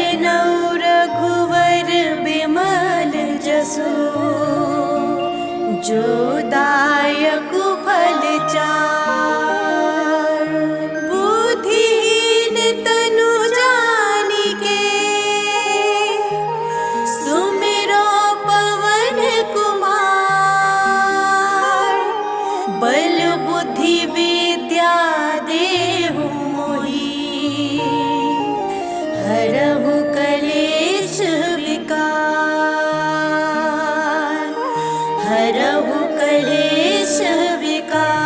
बरनउँ रघुवर बिमल जसु, जो दायकु फल चार। बुद्धिहीन तनु जानिके, सुमिरो पवन कुमार। बल बुद्धि विद्या देहु मोहि, हरहु कलेश विकार। हरहु कलेश विकार।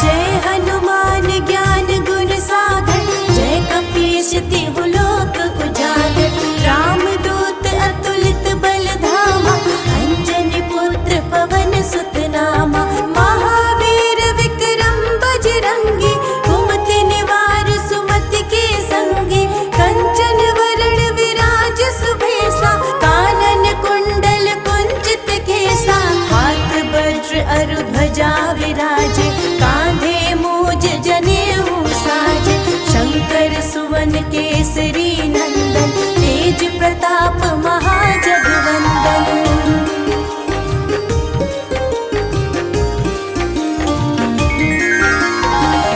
जय हनुमान ज्ञान गुण सागर, जय कपीश तिहु लोक उजागर। रामदूत अतुलित बल धामा, अंजनी पुत्र पवन सुत नामा। महावीर विक्रम बजरंगी, कुमति निवार सुमति के संगी। कंचन वरण विराज सुभेसा, कानन कुंडल कुंचित केसा। हाथ वज्र अरु ध्वजा विराजे, कांधे मूज जनेऊ साजे। शंकर सुवन केसरी नंदन, तेज प्रताप महाजगवंदन।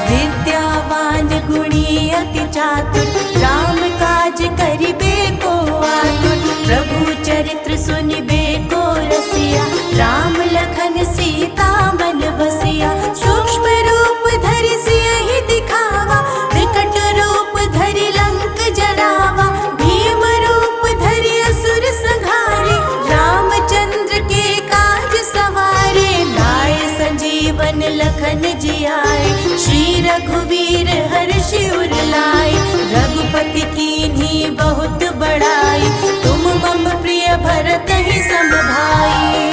विद्यावान गुणी अति चातुर, राम काज करिबे को आतुर। प्रभु चरित्र सुनिबे को रसिया, राम लखन सीता मन बसिया। सूक्ष्म रूप धरि सियहि दिखावा, विकट रूप धरि लंक जरावा। भीम रूप धरि असुर संहारे, रामचंद्र के काज सवारे। लाए संजीवन लखन जियाए, श्री रघुवीर हर्षि उर लाए। रघुपति कीन्ही बहुत बड़ाई, तुम मम प्रिय भरतहि सम भाई।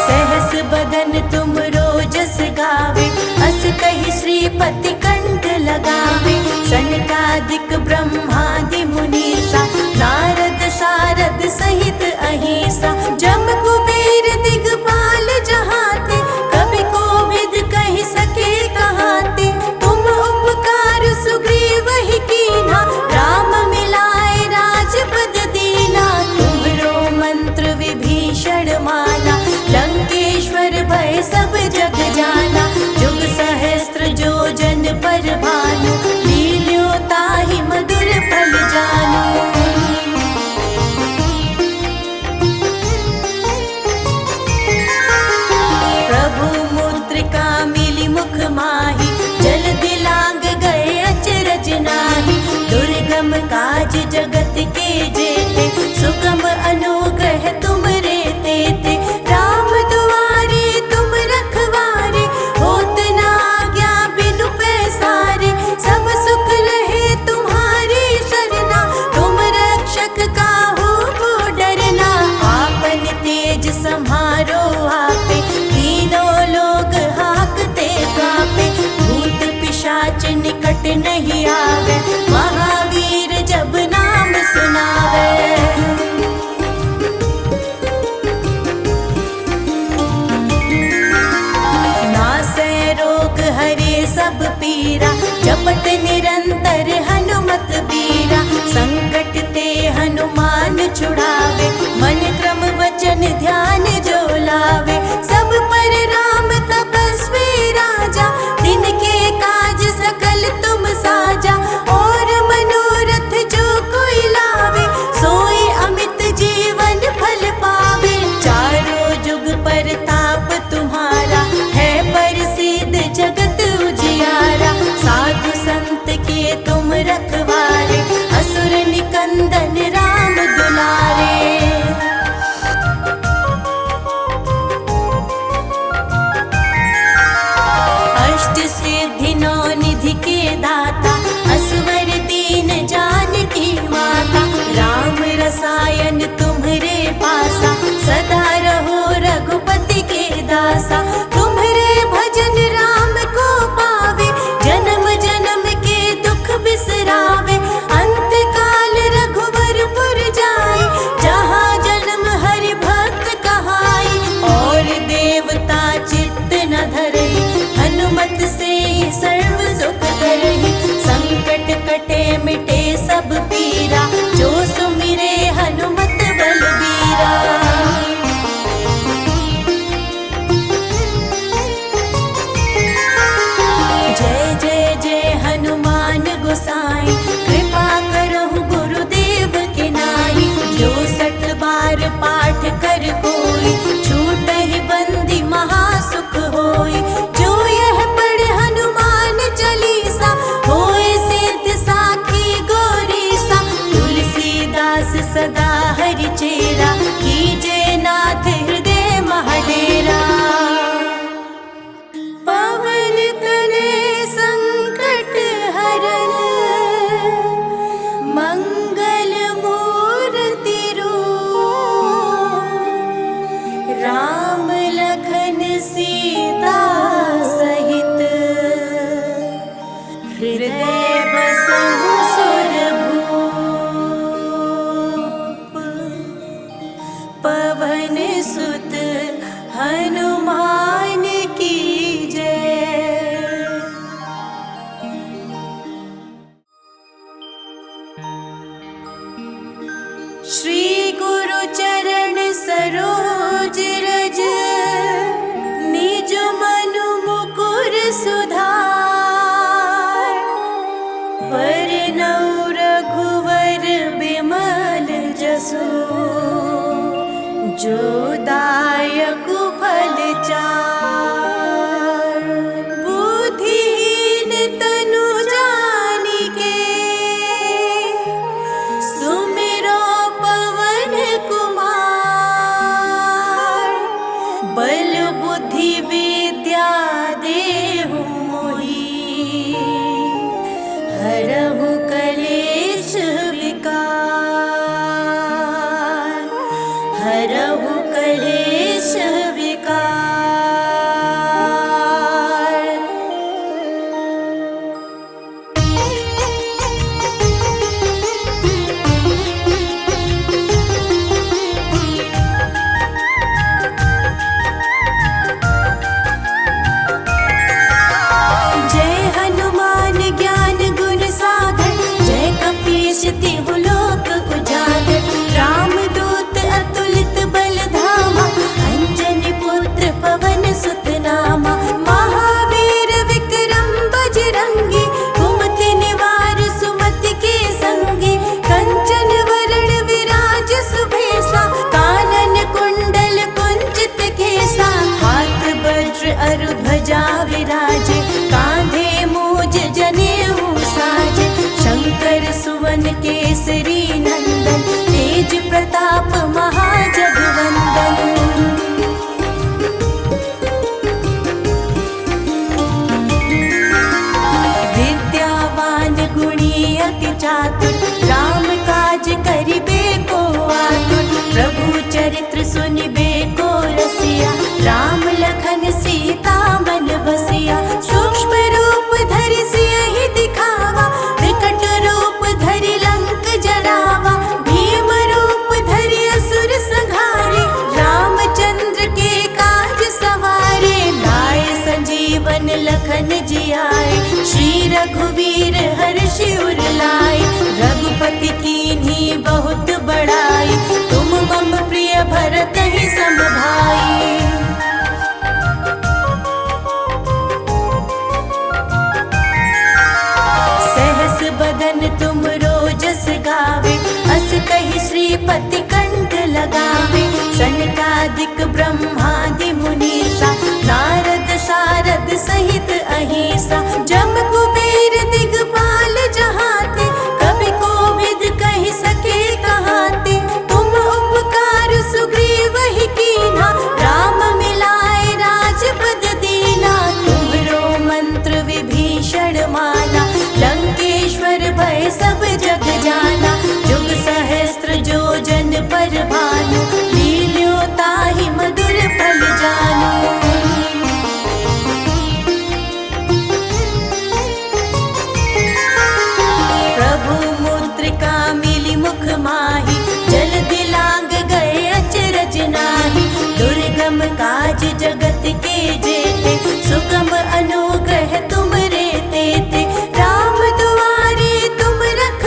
सहस बदन तुम रोजस गावे, अस कहि श्रीपति कंठ लगावे। सनकादिक ब्रह्मादि मुनीसा, नारद सारद सहित अहिसा। जम कुबेर दिगपाल जहाते, कवि कोविद कहि सके कहाते। तुम उपकार सुग्रीवहि कीन्हा, राम मिलाए राजपद दीना। तुम्हरो मंत्र विभीषण माना, लंकेश्वर भय सब जग जाना। जुग सहस्त्र जो जन पर भानु, लील्यो ताहि मधुर फल जानु। प्रभु मुद्रिका मिली मुख माहि, जल्दी लांग गए अचरज नाही। दुर्गम काज जगत के जेते, सुगम अनुग्रह तुमरे तेते। राम दुआरे तुम रखवारे, होत न आज्ञा बिनु पैसारे। सब सुख रहे तुम्हारी सरना, तुम रक्षक काहू को डरना। आपन तेज सम्हारो आपे, तीनों लोग हाकते कापे। भूत पिशाच निकट नहीं आवे, महावीर जब नाम सुनावे। नासै रोग हरे सब पीरा, जपत निरंतर हनुमत बीरा। संकट ते हनुमान छुड़ावे, मन क्रम वचन ध्यान जो लावे। सब पर राम तपस्वी राजा, तिनके काज सकल तुम साजा। और मनोरथ जो कोई लावे, सोई अमित जीवन फल पावे। चारों जुग परताप तुम्हारा, है प्रसिद्ध जगत उजियारा। साधु संत के तुम रखवारे, असुर निकंदन राम दुलारे। मिटे सब पीरा, जो सुमिरे हनुमत बलबीरा। जय जय जय हनुमान गोसाई, कृपा करहु गुरुदेव के नाई। जो 60 बार पाठ कर कोई, छूटहि बंदी महासुख होई। जो यह पढ़े हनुमान चालीसा, होए सिद्ध साखी गौरीसा। तुलसीदास सदा हरि चेरा, कीजे नाथ हृदय महडेरा। पवन तनय संकट हरन, मंगल मूर्ति रूप। राम लखन सीता सहित, हृदय बसहु सुरभूप। पवन सुत हनुमान की जय। श्री गुरु चरण सरोज रज, निज मनु मुकुर सुधार। वरनौ रघुवर बिमल जसु, जो दायक फल चार। बुद्धिहीन तनु जानिके, सुमिरो पवन कुमार। बल बुद्धि विद्या देहु मोहि, हरहु कलेश विकार। हरहु कलेश विकार। जय हनुमान ज्ञान गुण सागर, जय कपीश तिहु लोक उजागर। रामदूत अतुलित बल धामा, अंजनी पुत्र पवन सुत नामा। महावीर विक्रम बजरंगी, कुमति निवार सुमति के संगी। कंचन वरण विराज सुभेसा, कानन कुंडल कुंचित केसा। हाथ वज्र अरु ध्वजा विराजे, कांधे मूज जनेऊ साजे। शंकर सुवन केसरी नंदन, तेज प्रताप महाजगवंदन। विद्यावान गुणी अति चातुर, राम काज करिबे को आतुर। प्रभु चरित्र सुनिबे को रसिया, राम लखन सीता मन बसिया। सूक्ष्म रूप धरि सियहि दिखावा, विकट रूप धरि लंक जरावा। भीम रूप धरि असुर संहारे, रामचंद्र के काज सवारे। लाए संजीवन लखन जियाए, श्री रघुवीर हर्षि उर लाए। रघुपति कीन्ही बहुत बड़ाई, तुम मम प्रिय भरत ही सम भाई। सहस बदन तुम रोजस गावे, अस कहि श्रीपति कंठ लगावे। सनकादिक ब्रह्मादि मुनीसा, नारद सारद सहित अहिसा। जम कुबेर दिगपाल जहाते, कवि कोविद कहि सके कहाते। तुम उपकार सुग्रीव ही कीन्हा, राम मिलाए राजपद दीना। तुम्हरो मंत्र विभीषण माना, लंकेश्वर भय सब जग जाना। जुग सहस्त्र जो जन पर भानु, लील्यो ताहि मधुर फल जानू। प्रभु मुद्रिका मिली मुख माही, जल दिलांग गए अचरज नाही। दुर्गम काज जगत के जेते, सुगम अनुग्रह तुम रे तेते। राम दुआरे तुम रख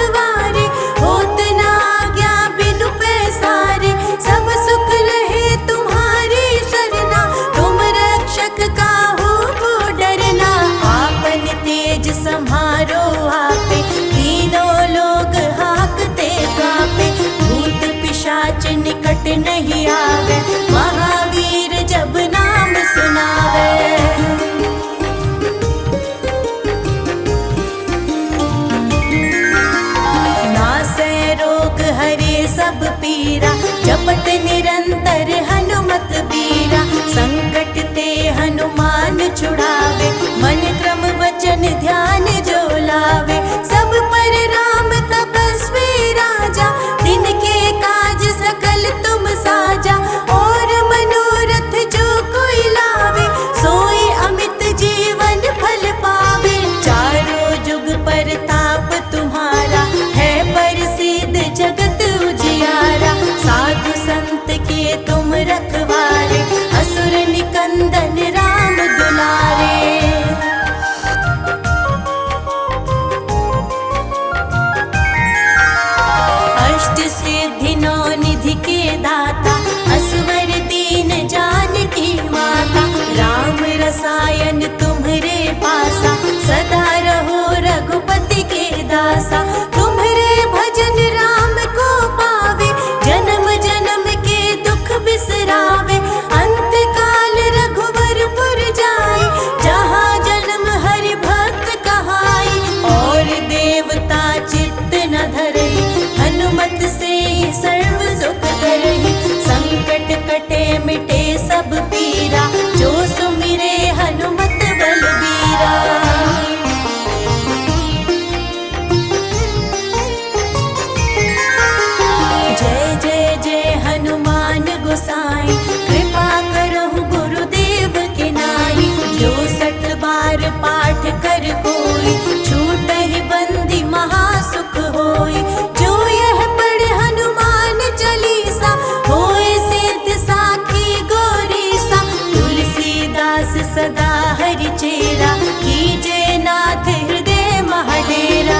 दास सदा हरि चेरा, कीजे नाथ हृदय महाडेरा।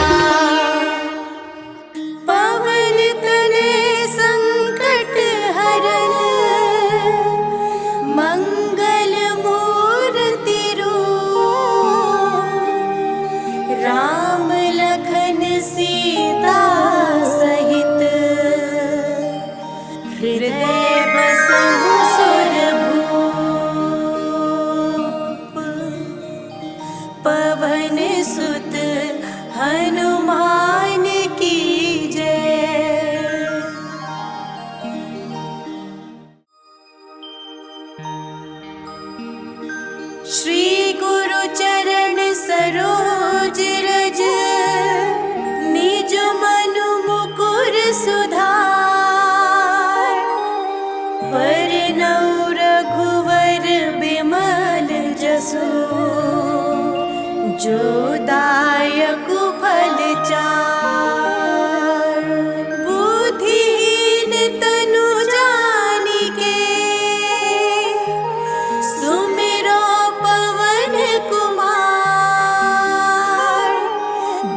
पवन तनय संकट हरन, मंगल मूर्ति रूप, राम लखन सीता सहित, हृदय बसहु सुरभूप। पवन सुत हनुमान की जय। श्री गुरु चरण सरोज रज, निज मनु मुकुर सुधार। वरनौ रघुवर बिमल जसु, जो दायक फल चार। बुद्धिहीन तनु जानिके, सुमिरो पवन कुमार।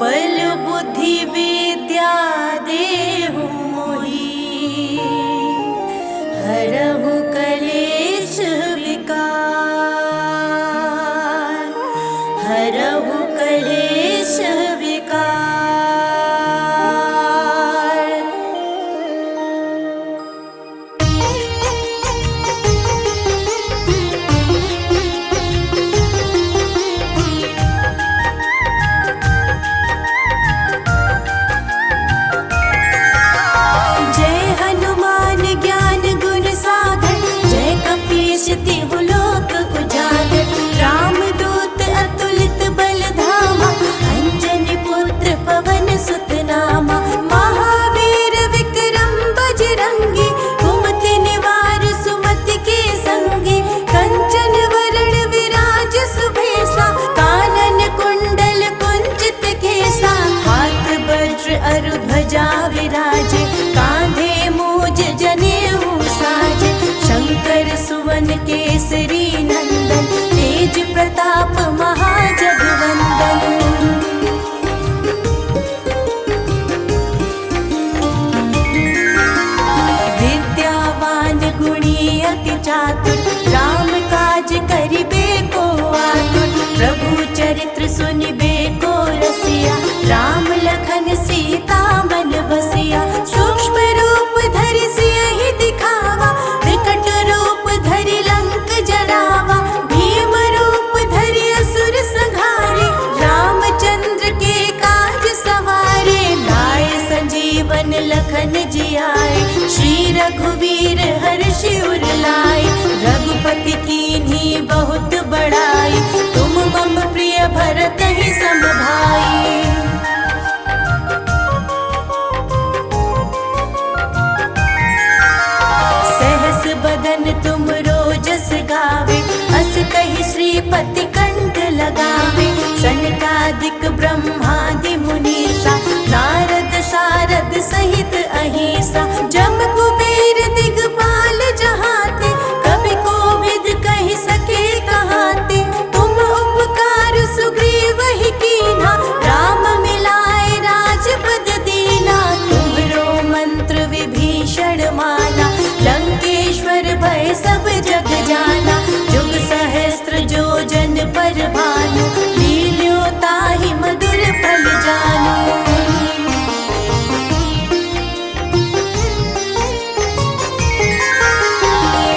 बल बुद्धि विद्या देहु मोहि, हरहु कलेश विकार। हरहु कलेश विकार। जय हनुमान ज्ञान गुण सागर, जय कपीश तिहु लोक उजागर। रामदूत अतुलित बल धामा, अंजनी पुत्र पवन सुत नामा। महावीर विक्रम बजरंगी, कुमति निवार सुमति के संगी। कंचन वरण विराज सुभेसा, कानन कुंडल कुंचित केसा। हाथ वज्र अरु ध्वजा विराजे, कांधे मूज जनेऊ साजे। शंकर सुवन केसरी नंदन, तेज प्रताप महाजगवंदन। विद्यावान गुणी अति चातुर, राम काज करिबे को आतुर। प्रभु चरित्र सुनिबे को रसिया, राम लखन सीता मन बसिया। सूक्ष्म रूप धरि सियहि दिखावा, विकट रूप धरि लंक जरावा। भीम रूप धरि असुर संहारे, रामचंद्र के काज सवारे। लाए संजीवन लखन जियाए, श्री रघुवीर हर्षि उर लाए। रघुपति कीन्ही बहुत बड़ाई, तुम मम प्रिय भरत ही सम भाई। सहस बदन तुम रोजस गावे, अस कहि श्रीपति कंठ लगावे। सनकादिक ब्रह्मादि मुनीसा, नारद सारद सहित अहिसा। जम कुबेर दिगपाल जहाते, कवि कोविद कहि सके कहाते। तुम उपकार सुग्रीव ही कीन्हा, राम मिलाए राजपद दीना। तुम्हरो मंत्र विभीषण माना, लंकेश्वर भय सब जग जाना। जुग सहस्त्र जो जन पर भानु, लील्यो ताहि मधुर फल जानु।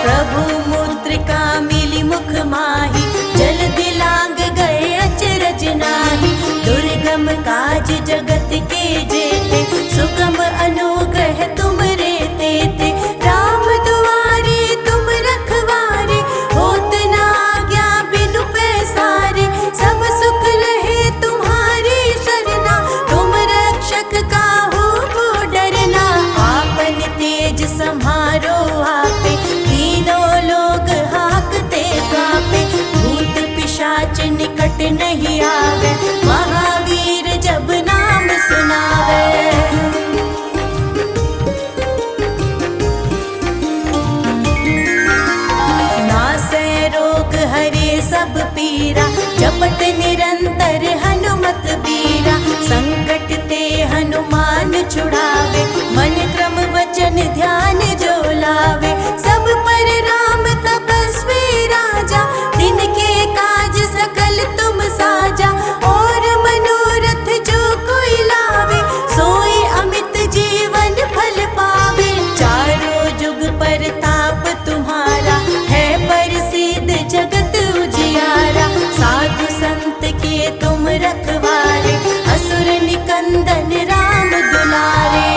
प्रभु मुद्रिका मिली मुख माहि, जल दिलांग गए अचरज नाही। दुर्गम काज जगत के जेते, सुगम अनुग्रह तुम रे तेते। राम दुआरे तुम रखवारे, होत न आज्ञा बिनु पैसारे। सब सुख रहे तुम्हारी सरना, तुम रक्षक काहू को डरना। आपन तेज सम्हारो आपे, तीनों लोग हाकते कापे। भूत पिशाच निकट नहीं आवे, महावीर जब नाम सुनावे। रखवारे, असुर निकंदन राम दुलारे।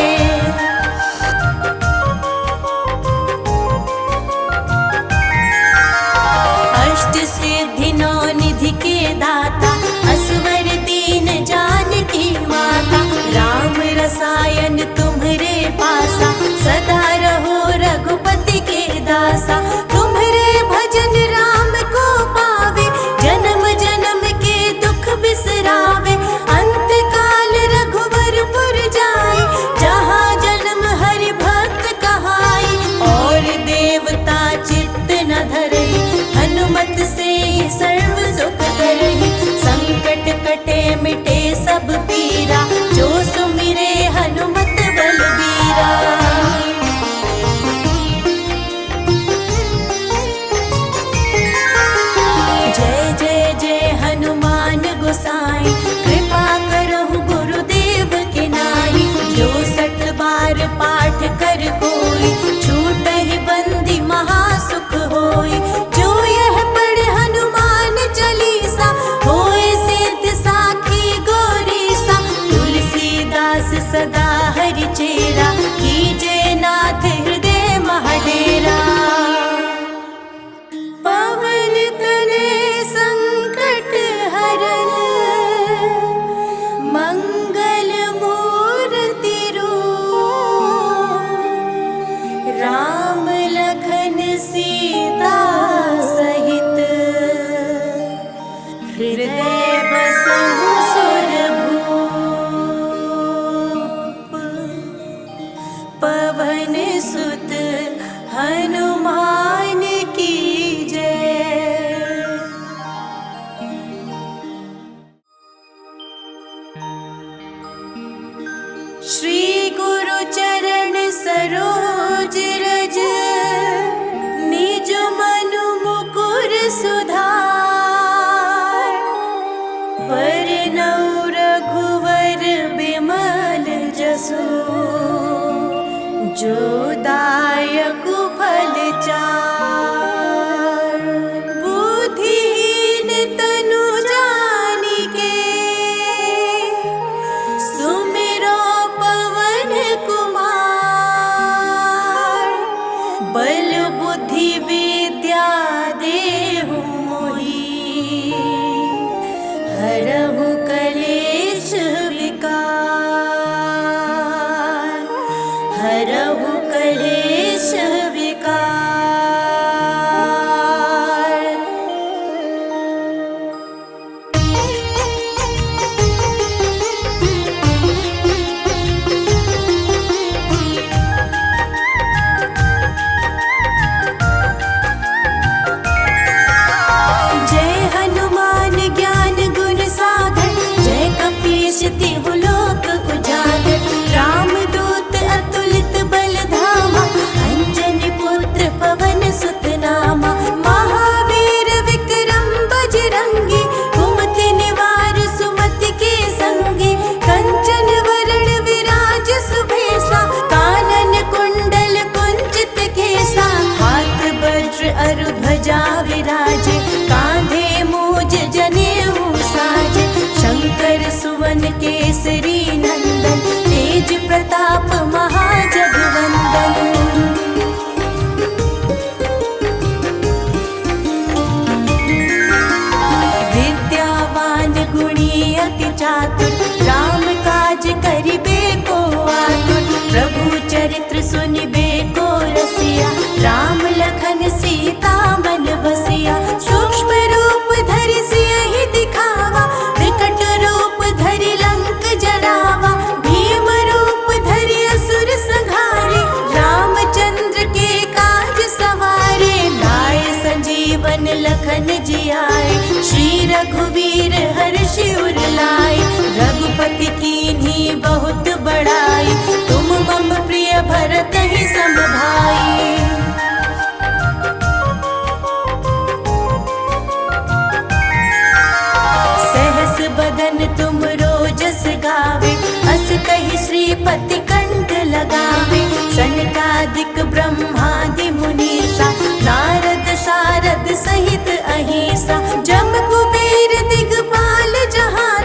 अष्ट सिद्धि नौ निधि के दाता, असवर दीन जानकी माता। राम रसायन तुम्हरे पासा, सदा रहो रघुपति के दासा। तुम्हरे भजन राम को पावे, जन्म जन्म के दुख बिसरावे। अंत काल रघुवरपुर जाई, जहाँ जन्म हरि भक्त कहाई। और देवता चित्त न धरई, हनुमत से सर्व सुख करई। संकट कटे मिटे सब पीरा, जो सुमिरे हनुमत बलबीरा। जय जय जय हनुमान गोसाई, कृपा करहु गुरुदेव के नाई। जो 60 बार पाठ कर कोई, छूटहि बंदी महासुख होई। जो यह पढ़े हनुमान चालीसा, होए सिद्ध साखी गौरीसा। तुलसीदास सदा हरि चेरा, कीजे नाथ हृदय महडेरा। पवन तनय संकट हरन, मंगल मूर्ति रूप। राम लखन सीता सहित, हृदय बसहु सुरभूप। पवन सुत हनुमान की जय। श्री गुरु चरण सरोज रज, निज मनु मुकुर सुधार। वरनौ रघुवर बिमल जसु, जो दायक फल चार। बुद्धिहीन तनु जानिके, सुमिरो पवन कुमार। बल बुद्धि विद्या देहु मोहि, हरहु कलेश विकार। हरहु कलेश विकार। जय हनुमान ज्ञान गुण सागर, जय कपीश तिहु लोक उजागर। रामदूत अतुलित बल धामा, अंजनी पुत्र पवन सुत नामा। महावीर विक्रम बजरंगी, कुमति निवार सुमति के संगी। कंचन वरण विराज सुभेसा, कानन कुंडल कुंचित केसा। हाथ वज्र अरु ध्वजा विराजे, कांधे मूज जनेऊ साजे। शंकर सुवन केसरी नंदन, तेज प्रताप महाजगवंदन। विद्यावान गुणी अति चातुर, राम काज करिबे को आतुर। प्रभु चरित्र सुनिबे को रसिया, राम लखन सीता मन बसिया। सूक्ष्म रूप धरि सियहि दिखावा, विकट रूप धरि लंक जरावा। भीम रूप धरि असुर संहारे, रामचंद्र के काज सवारे। लाए संजीवन लखन जियाए, श्री रघुवीर हर्षि उर लाए। रघुपति कीन्ही बहुत बड़ाई, तुम मम प्रिय भरत ही सम भाई। सहस बदन तुम रोजस गावे, अस कहि श्रीपति कंठ लगावे। सनकादिक ब्रह्मादि मुनीसा, नारद सारद सहित अहिसा। जम कुबेर दिगपाल जहाँ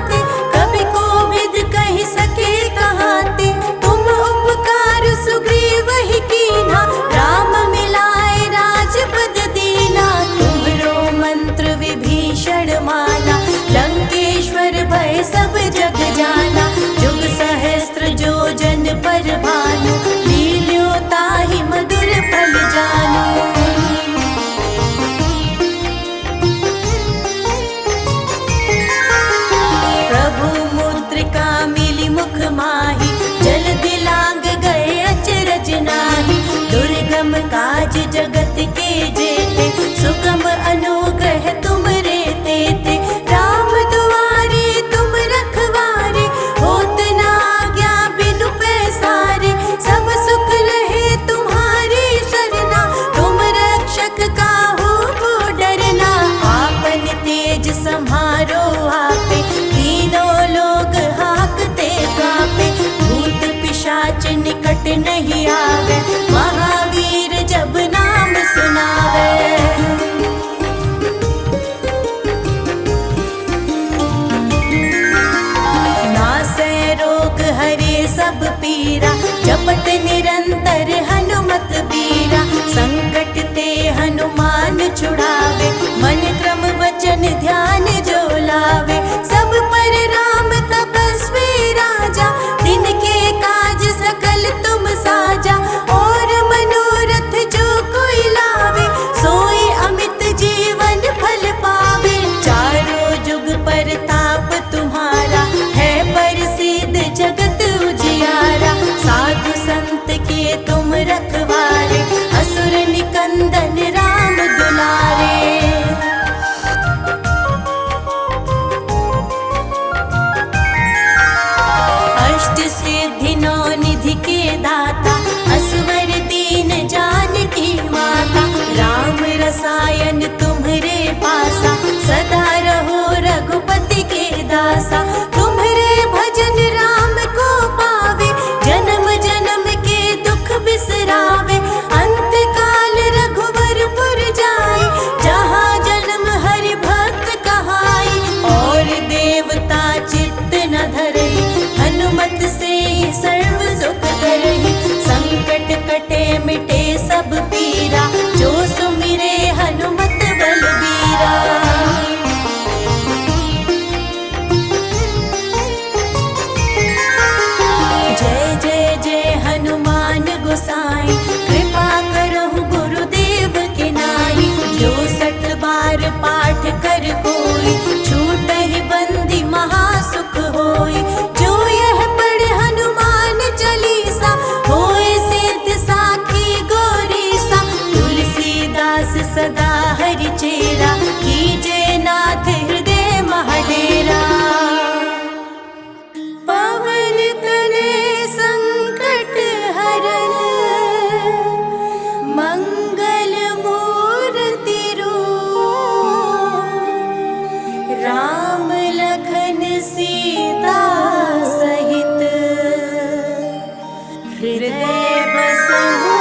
विभीषण माना, लंकेश्वर भय सब जग जाना। जुग सहस्त्र जो जन पर भानु, लील्यो ताहि मधुर फल जानू। प्रभु मुद्रिका मिली मुख माही, जल दिलांग गए अचरज नाही। दुर्गम काज जगत के जेते, सुगम अनुग्रह तुम रे तेते। राम दुआरे तुम रखवारे, होत न आज्ञा बिनु पैसारे। सब सुख रहे तुम्हारी सरना, तुम रक्षक काहू को डरना। आपन तेज सम्हारो आपे, तीनों लोग हाकते कापे। भूत पिशाच निकट नहीं आवे, महावीर जब नाम सुनावे। नासै रोग हरे सब पीरा, जपत निरंतर हनुमत बीरा। संकट ते हनुमान छुड़ावे, मन क्रम वचन ध्यान जो लावे। सब पर राम तपस्वी राजा, दिन के काज सकल तुम साजा। और मनोरथ जो कोई लावे, सोई अमित जीवन फल पावे। चारों जुग परताप तुम्हारा, है प्रसिद्ध जगत उजियारा। साधु संत के तुम रखवारे, असुर निकंदन राम दुलारे। अष्ट सिद्धि नौ निधि के दाता, असवर दीन जानकी माता। राम रसायन तुम्हरे पासा, सदा रहो रघुपति के दासा। तुम्हरे भजन राम को पावे, जन्म जन्म के दुख बिसरावे। अंत काल रघुवरपुर जाई, जहाँ जन्म हरि भक्त कहाई। और देवता चित्त न धरई, हनुमत से सर्व सुख करही। संकट कटे मिटे सब पीरा, जो सुमिरे हनुमत बलबीरा। जय जय जय हनुमान गोसाई, कृपा करहु गुरुदेव के नाई। जो 60 बार पाठ कर कोई, छूटहि बंदी महासुख होई। जो यह पढ़े हनुमान चालीसा, होए सिद्ध साखी गौरीसा। तुलसीदास सदा हरि चेरा, कीजे नाथ हृदय महडेरा। पवन तनय संकट हरन, मंगल मूर्ति रूप। राम लखन सीता सहित, हृदय